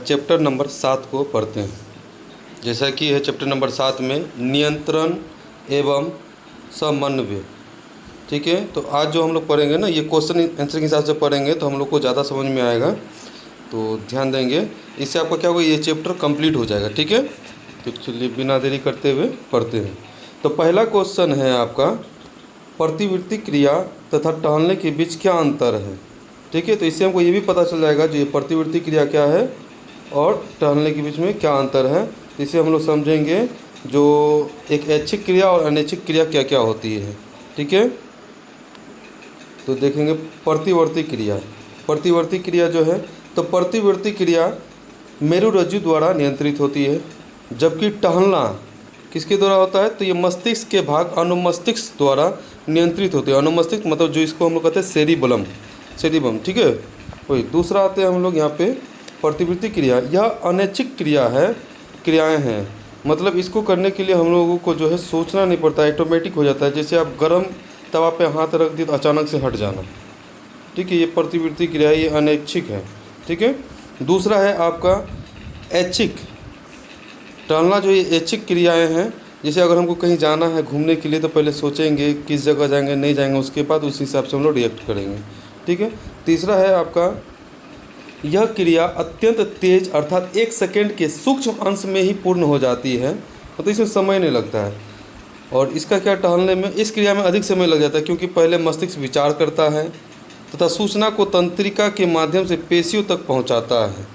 Chapter number 7 को पढ़ते हैं। जैसा कि है चैप्टर नंबर 7 में नियंत्रण एवं समन्वय। ठीक है, तो आज जो हम लोग पढ़ेंगे ना, ये क्वेश्चन आंसर के हिसाब से पढ़ेंगे तो हम लोग को ज़्यादा समझ में आएगा, तो ध्यान देंगे। इससे आपका क्या होगा, ये चैप्टर कंप्लीट हो जाएगा। ठीक है, तो चलिए बिना देरी करते हुए पढ़ते हैं। तो पहला क्वेश्चन है आपका, प्रतिवर्ती क्रिया तथा टहलने के बीच क्या अंतर है। ठीक है, तो इससे हमको ये भी पता चल जाएगा जो ये प्रतिवर्ती क्रिया क्या है और टहलने के बीच में क्या अंतर है। तो इसे हम लोग समझेंगे जो एक ऐच्छिक क्रिया और अनैच्छिक क्रिया क्या क्या होती है। ठीक है, तो देखेंगे प्रतिवर्ती क्रिया। प्रतिवर्ती क्रिया जो है, तो प्रतिवर्ती क्रिया मेरुरज्जु द्वारा नियंत्रित होती है, जबकि टहलना किसके द्वारा होता है, तो ये मस्तिष्क के भाग अनुमस्तिष्क द्वारा नियंत्रित होते हैं। अनुमस्तिष्क मतलब जो इसको हम लोग कहते हैं सेरिबलम, सेरिबम। ठीक है, वही दूसरा आते हैं हम लोग यहाँ पे प्रतिवर्ती क्रिया। यह अनैच्छिक क्रिया है, क्रियाएं हैं, मतलब इसको करने के लिए हम लोगों को जो है सोचना नहीं पड़ता, ऑटोमेटिक हो जाता है। जैसे आप गर्म तवा पे हाथ रख दिए तो अचानक से हट जाना। ठीक है, ये प्रतिवर्ती क्रिया है, ये अनैच्छिक है। ठीक है, दूसरा है आपका ऐच्छिक। टहलना जो ये ऐच्छिक क्रियाएं हैं, जैसे अगर हमको कहीं जाना है घूमने के लिए तो पहले सोचेंगे किस जगह जाएंगे, नहीं जाएंगे, उसके बाद उस हिसाब से हम लोग रिएक्ट करेंगे। ठीक है, तीसरा है आपका, यह क्रिया अत्यंत तेज अर्थात 1 सेकेंड के सूक्ष्म अंश में ही पूर्ण हो जाती है, मतलब इसमें समय नहीं लगता है। और इसका क्या, टहलने में इस क्रिया में अधिक समय लग जाता है, क्योंकि पहले मस्तिष्क विचार करता है तथा सूचना को तंत्रिका के माध्यम से पेशियों तक पहुंचाता है।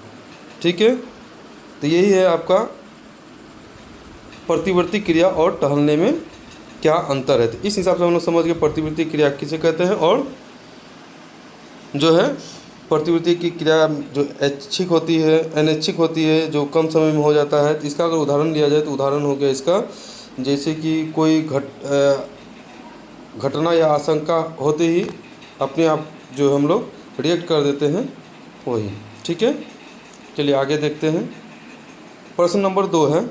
ठीक है, तो यही है आपका प्रतिवर्ती क्रिया और टहलने में क्या अंतर है। तो इस हिसाब से हम लोग समझ गए प्रतिवर्ती क्रिया किसे कहते हैं, और जो है प्रतिवर्ती की क्रिया जो ऐच्छिक होती है, अनैच्छिक होती है, जो कम समय में हो जाता है। तो इसका अगर उदाहरण लिया जाए तो उदाहरण हो गया इसका, जैसे कि कोई घटना या आशंका होते ही अपने आप जो हम लोग रिएक्ट कर देते हैं, वही। ठीक है, चलिए आगे देखते हैं। प्रश्न नंबर 2 है।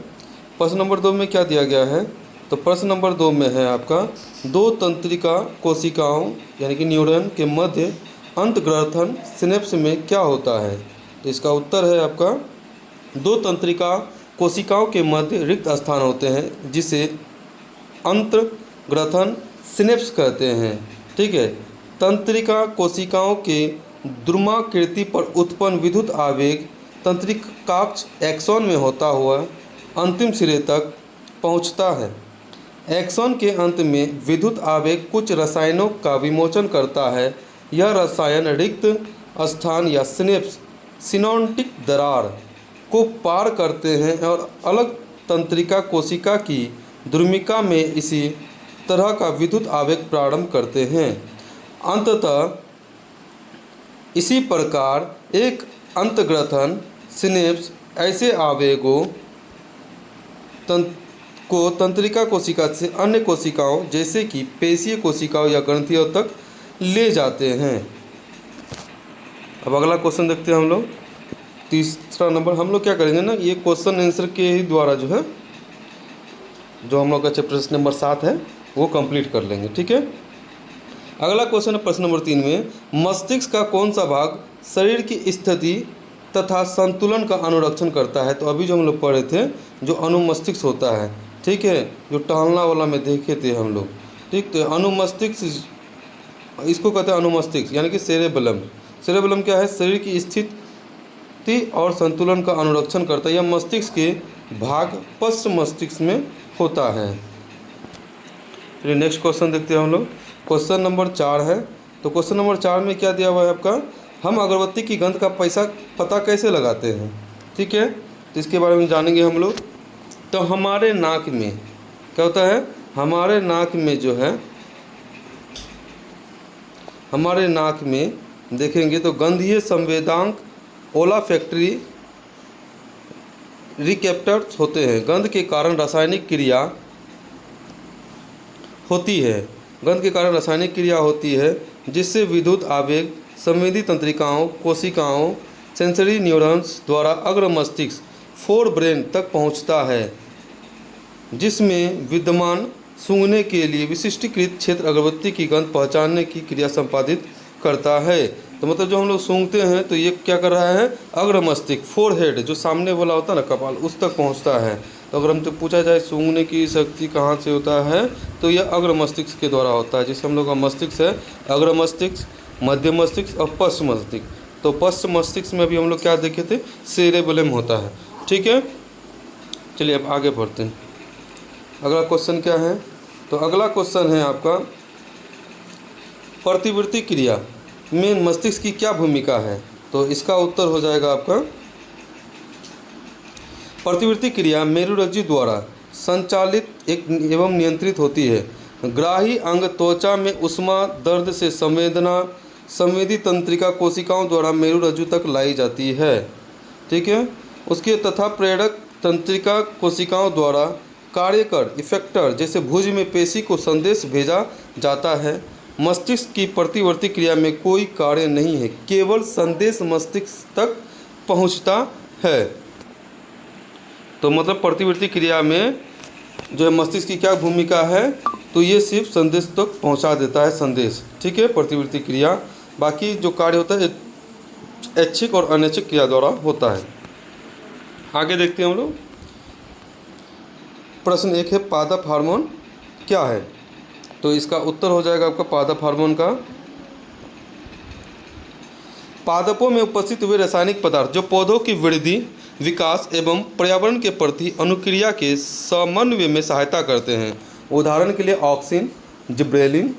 प्रश्न नंबर 2 में क्या दिया गया है, तो प्रश्न नंबर 2 में है आपका, 2 तंत्रिका कोशिकाओं यानी कि न्यूरॉन के मध्य अंतग्रथन सिनेप्स में क्या होता है। तो इसका उत्तर है आपका, 2 तंत्रिका कोशिकाओं के मध्य रिक्त स्थान होते हैं जिसे अंतग्रथन सिनेप्स कहते हैं। ठीक है, तंत्रिका कोशिकाओं के द्रुमाकृति पर उत्पन्न विद्युत आवेग तंत्रिकाक्ष एक्सॉन में होता हुआ अंतिम सिरे तक पहुंचता है। एक्सॉन के अंत में विद्युत आवेग कुछ रसायनों का विमोचन करता है। यह रसायन रिक्त स्थान या सिनेप्स सिनॉप्टिक दरार को पार करते हैं और अलग तंत्रिका कोशिका की द्रुमिका में इसी तरह का विद्युत आवेग प्रारंभ करते हैं। अंततः इसी प्रकार एक अंतग्रथन सिनेप्स ऐसे आवेगों को तंत्रिका कोशिका से अन्य कोशिकाओं जैसे कि पेशीय कोशिकाओं या ग्रंथियों तक ले जाते हैं। अब अगला क्वेश्चन देखते हैं हम लोग। तीसरा नंबर हम लोग क्या करेंगे ना, ये क्वेश्चन आंसर के ही द्वारा जो है, जो हम लोग का चैप्टर नंबर 7 है वो कंप्लीट कर लेंगे। ठीक है, अगला क्वेश्चन है प्रश्न नंबर 3 में, मस्तिष्क का कौन सा भाग शरीर की स्थिति तथा संतुलन का अनुरक्षण करता है। तो अभी जो हम लोग पढ़े थे, जो अनुमस्तिष्क होता है, ठीक है, जो टहलना वाला में देखे थे हम लोग। ठीक, तो अनुमस्तिष्क इसको कहते हैं अनुमस्तिष्क, यानी कि सेरेबेलम। सेरेबेलम क्या है, शरीर की स्थिति और संतुलन का अनुरक्षण करता है। यह मस्तिष्क के भाग पश्च मस्तिष्क में होता है। चलिए नेक्स्ट क्वेश्चन देखते हैं हम लोग। क्वेश्चन नंबर 4 है। तो क्वेश्चन नंबर 4 में क्या दिया हुआ है आपका, हम अगरबत्ती की गंध का पता कैसे लगाते हैं। ठीक है, तो इसके बारे में जानेंगे हम लोग। तो हमारे नाक में क्या होता है, हमारे नाक में जो है, हमारे नाक में देखेंगे तो गंधीय संवेदांक ओलाफैक्टरी रिसेप्टर्स होते हैं। गंध के कारण रासायनिक क्रिया होती है, गंध के कारण रासायनिक क्रिया होती है जिससे विद्युत आवेग संवेदी तंत्रिकाओं कोशिकाओं सेंसरी न्यूरॉन्स द्वारा अग्र मस्तिष्क फोर ब्रेन तक पहुंचता है, जिसमें विद्यमान सूंघने के लिए विशिष्टीकृत क्षेत्र अगरबत्ती की गंध पहचानने की क्रिया संपादित करता है। तो मतलब जो हम लोग सूंघते हैं तो ये क्या कर रहा है, अग्र मस्तिष्क, फोरहेड जो सामने वाला होता है ना कपाल, उस तक पहुंचता है। तो अगर हमसे पूछा जाए सूंघने की शक्ति कहाँ से होता है, तो यह अग्र मस्तिष्क के द्वारा होता है, जिससे हम लोग का मस्तिष्क है अग्र मस्तिष्क, मध्य मस्तिष्क और पश्च मस्तिष्क। तो पश्च मस्तिष्क में भी हम लोग क्या देखे थे, सेरेबेलम होता है। ठीक है, चलिए अब आगे बढ़ते हैं। अगला क्वेश्चन क्या है, तो अगला क्वेश्चन है आपका, प्रतिवृत्ति क्रिया में मस्तिष्क की क्या भूमिका है। तो इसका उत्तर हो जाएगा आपका, प्रतिवृत्ति क्रिया मेरुरज्जु द्वारा संचालित एक एवं नियंत्रित होती है। ग्राही अंग त्वचा में ऊष्मा दर्द से संवेदी तंत्रिका कोशिकाओं द्वारा मेरुरज्जु तक लाई जाती है। ठीक है, उसके तथा प्रेरक तंत्रिका कोशिकाओं द्वारा कार्य कर इफेक्टर जैसे भुज में पेशी को संदेश भेजा जाता है। मस्तिष्क की प्रतिवर्ती क्रिया में कोई कार्य नहीं है, केवल संदेश मस्तिष्क तक पहुंचता है। तो मतलब प्रतिवर्ती क्रिया में जो है मस्तिष्क की क्या भूमिका है, तो ये सिर्फ संदेश तक पहुंचा देता है, संदेश। ठीक है, प्रतिवर्ती क्रिया, बाकी जो कार्य होता है ऐच्छिक और अनैच्छिक क्रिया द्वारा होता है। आगे देखते हैं हम लोग। प्रश्न 1 है, पादप हार्मोन क्या है। तो इसका उत्तर हो जाएगा आपका पादप हार्मोन का, पादपों में उपस्थित हुए रासायनिक पदार्थ जो पौधों की वृद्धि, विकास एवं पर्यावरण के प्रति अनुक्रिया के समन्वय में सहायता करते हैं। उदाहरण के लिए ऑक्सिन, जिब्रेलिन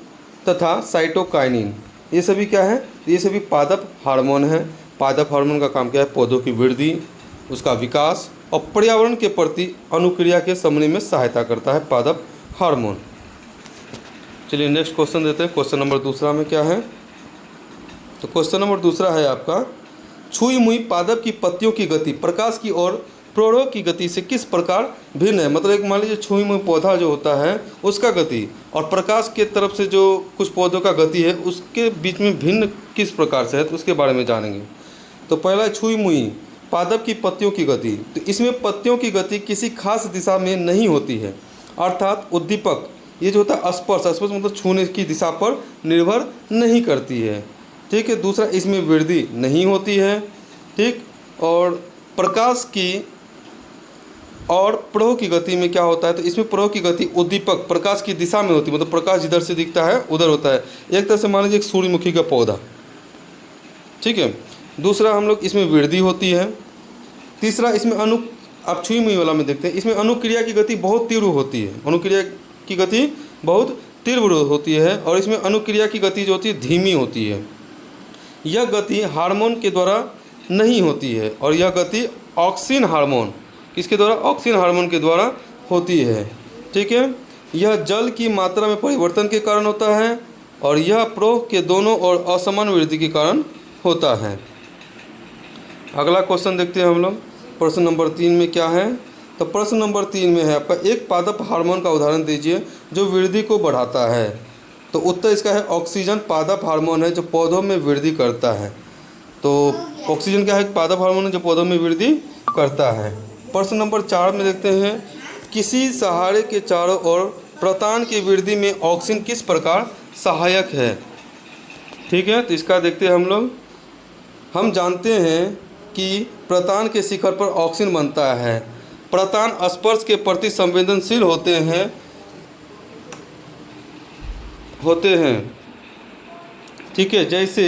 तथा साइटोकाइनिन, ये सभी क्या है, ये सभी पादप हार्मोन है। पादप हार्मोन का काम क्या है, पौधों की वृद्धि, उसका विकास और पर्यावरण के प्रति अनुक्रिया के समन्वय में सहायता करता है पादप हार्मोन। चलिए नेक्स्ट क्वेश्चन देते हैं। क्वेश्चन नंबर दूसरा में क्या है, तो क्वेश्चन नंबर दूसरा है आपका, छुई मुई पादप की पत्तियों की गति प्रकाश की और प्रोड़ों की गति से किस प्रकार भिन्न है। मतलब एक मान लीजिए छुई मुई पौधा जो होता है उसका गति और प्रकाश के तरफ से जो कुछ पौधों का गति है उसके बीच में भिन्न किस प्रकार से है, तो उसके बारे में जानेंगे। तो पहला है छुई मुई पादप की पत्तियों की गति। तो इसमें पत्तियों की गति किसी खास दिशा में नहीं होती है, अर्थात उद्दीपक ये जो होता है स्पर्श मतलब छूने की दिशा पर निर्भर नहीं करती है। ठीक है, दूसरा इसमें वृद्धि नहीं होती है। ठीक, और प्रकाश की और प्रवाह की गति में क्या होता है, तो इसमें प्रवाह की गति उद्दीपक प्रकाश की दिशा में होती है, मतलब प्रकाश जिधर से दिखता है उधर होता है। एक तरह से मान लीजिए एक सूर्यमुखी का पौधा। ठीक है, दूसरा हम लोग इसमें वृद्धि होती है। तीसरा इसमें आप छुई मुई वाला में देखते हैं, इसमें अनुक्रिया की गति बहुत तीव्र होती है, अनुक्रिया की गति बहुत तीव्र होती है, और इसमें अनुक्रिया की गति जो होती है धीमी होती है। यह गति हार्मोन के द्वारा नहीं होती है, और यह गति ऑक्सिन हार्मोन, किसके द्वारा, ऑक्सिन हार्मोन के द्वारा होती है। ठीक है, यह जल की मात्रा में परिवर्तन के कारण होता है, और यह प्रोह के दोनों और असमान वृद्धि के कारण होता है। अगला क्वेश्चन देखते हैं हम लोग। प्रश्न नंबर 3 में क्या है, तो प्रश्न नंबर 3 में है आपका, एक पादप हार्मोन का उदाहरण दीजिए जो वृद्धि को बढ़ाता है। तो उत्तर इसका है ऑक्सीजन पादप हार्मोन है जो पौधों में वृद्धि करता है। तो ऑक्सीजन क्या है, पादप हार्मोन है जो पौधों में वृद्धि करता है। प्रश्न नंबर 4 में देखते हैं, किसी सहारे के चारों ओर प्रतान की वृद्धि में ऑक्सीजन किस प्रकार सहायक है। ठीक है, तो इसका देखते हैं हम लोग। हम जानते हैं कि प्रतान के शिखर पर ऑक्सीजन बनता है। प्रतान स्पर्श के प्रति संवेदनशील होते हैं। ठीक है, जैसे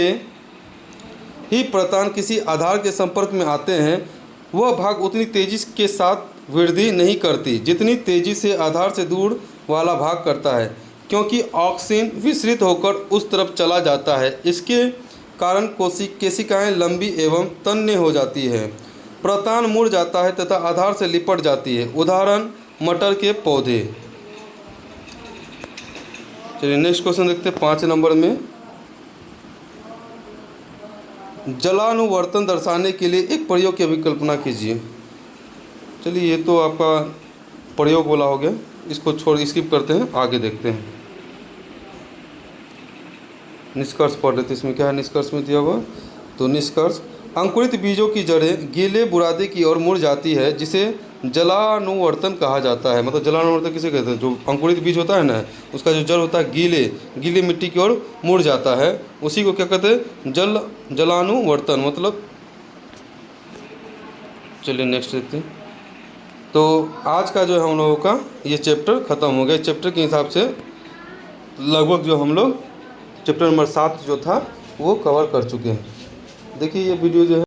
ही प्रतान किसी आधार के संपर्क में आते हैं वह भाग उतनी तेजी के साथ वृद्धि नहीं करती जितनी तेजी से आधार से दूर वाला भाग करता है, क्योंकि ऑक्सीजन विसरित होकर उस तरफ चला जाता है। इसके कारण कोशिकाएं लंबी एवं तन्य हो जाती है। प्रतान मुड़ जाता है तथा आधार से लिपट जाती है। उदाहरण मटर के पौधे। चलिए नेक्स्ट क्वेश्चन देखते हैं 5 नंबर में। जलानुवर्तन दर्शाने के लिए एक प्रयोग की अभिकल्पना कीजिए। चलिए ये तो आपका प्रयोग वाला हो गया, इसको छोड़ स्किप करते हैं, आगे देखते हैं। निष्कर्ष पढ़ लेते, इसमें क्या है निष्कर्ष में दिया हुआ। तो निष्कर्ष, अंकुरित बीजों की जड़ें गीले बुरादे की ओर मुड़ जाती है जिसे जलानुवर्तन कहा जाता है। मतलब जलानुवर्तन किसे कहते हैं? जो अंकुरित बीज होता है ना, उसका जो जड़ होता है गीले मिट्टी की ओर मुड़ जाता है, उसी को क्या कहते हैं? जलानुवर्तन। मतलब चलिए नेक्स्ट देखते हैं। तो आज का जो है हम लोगों का ये चैप्टर ख़त्म हो गया। चैप्टर के हिसाब से लगभग जो हम लोग चैप्टर नंबर 7 जो था वो कवर कर चुके हैं। देखिए ये वीडियो जो है